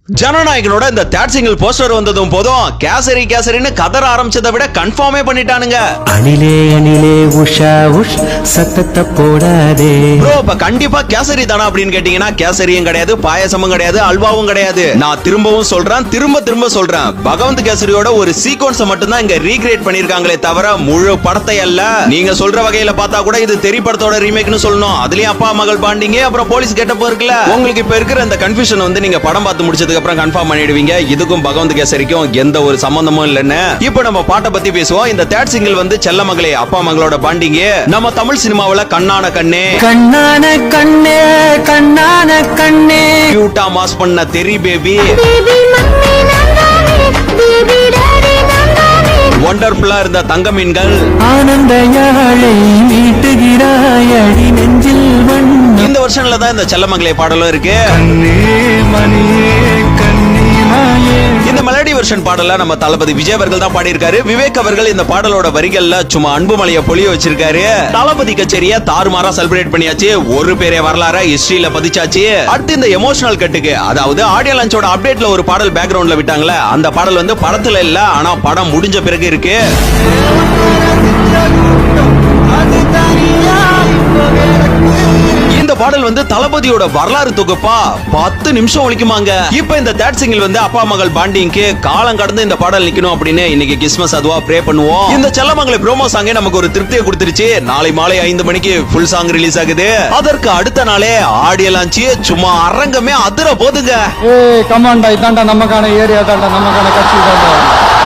ஜனநாயகனோட இந்த third single poster வந்ததும் போதும் கேசரி கேசரின்னு கதற ஆரம்பிச்சதை விட கன்ஃபார்மே பண்ணிட்டானுங்க. அணிலே அணிலே உஷா உஷ் சத்தத்தை போடாதே ப்ரோ, இப்ப கண்டிப்பா கேசரி தானா அப்படின்னு கேட்டீங்கன்னா கேசரியும் கிடையாது, பாயசமும் கிடையாது, அல்வாவும் கிடையாது. நான் திரும்பவும் சொல்றேன், திரும்ப சொல்றேன், பகவந்த் கேசரியோட ஒரு சீக்வன்ஸ் மட்டும் தான் இங்க ரீக்ரியேட் பண்ணிருக்காங்களே தவிர முழு படத்தை அல்ல. நீங்க சொல்ற வகையில பார்த்தா கூட இது தெரி படத்தோட ரீமேக்னு சொல்லணும். அதுலயும் அப்பா மகள் பாண்டிங்க அப்புறம் போலீஸ் கெட்டப் இருக்குல்ல. உங்களுக்கு இப்ப இருக்கிற இந்த கன்ஃபியூஷன் வந்து நீங்க படம் பார்த்து முடிச்சதுக்கு அப்புறம் கன்ஃபார்ம் பண்ணிடுவீங்க இதுக்கும் பகவந்த் கேசரிக்கும் எந்த ஒரு சம்பந்தமும் இல்லன்னு. இப்போ நம்ம பாட்டை பத்தி பேசுவோம். இந்த தேர்ட் சிங்கிள் வந்து செல்ல மகளே அப்பா மகளோட பாண்டிங்க நம்ம தமிழ் சினிமாவுல கண்ணான கண்ணே கண்ணான கண்ணே கண்ணான கண்ணே கியூட்டா மாஸ் பண்ண தெரி பேபி ஒண்டர்ஃபுல்லா இருந்த தங்க மீன்கள் ஆனந்த யாழை மீட்டுகிறாய் அடி நெஞ்சில் இந்த வருஷன்ல தான் இந்த செல்லமங்களே பாடலும் இருக்கு. இந்த மெலடி வெர்ஷன் பாடல நம்ம தளபதி விஜய் அவர்கள் தான் பாடியிருக்காரு. விவேக் அவர்கள் இந்த பாடலோட வரிகள்ல சும்மா அன்பு மலைய பொழிய வச்சிருக்காரு. தளபதி கச்சேரிய தாறுமாறா செலிப்ரேட் பண்ணியாச்சு. ஒரு பேரே வரலாற ஹிஸ்டரியில பதிச்சாச்சு. அடுத்து இந்த எமோஷனல் கட்டுக்கு, அதாவது ஆடியோ லான்ச்சோட அப்டேட்ல ஒரு பாடல் பேக்ரவுண்ட்ல விட்டாங்களே, அந்த பாடல் வந்து படத்துல இல்ல, ஆனா படம் முடிஞ்ச பிறகு இருக்கு. இந்த பாடல் வந்து தளபதியோட வரலாறு தொகுப்பா 10 நிமிஷம் ஒலிக்குமாங்க. இப்ப இந்த தேர்ட் சிங்கிள் வந்து அப்பா மகள் பாண்டிங்க்கு காலம் கடந்து இந்த பாடல் நிக்கணும் அப்படின்னு இன்னைக்கு கிறிஸ்மஸ் அதுவா ப்ரே பண்ணுவோம். இந்த செல்லமங்களே ப்ரோமோ சாங்கே நமக்கு ஒரு திருப்தியை கொடுத்துருச்சு. நாளை மாலை 5 மணிக்கு ஃபுல் சாங் ரிலீஸ் ஆகுது. அதற்கு அடுத்த நாளே ஆடியோ லான்ச் சும்மா அரங்கமே அதிர போதுங்க. கமாண்டா இதாண்டா நமக்கான ஏரியா தாண்டா, நமக்கான கட்சி தாண்டா.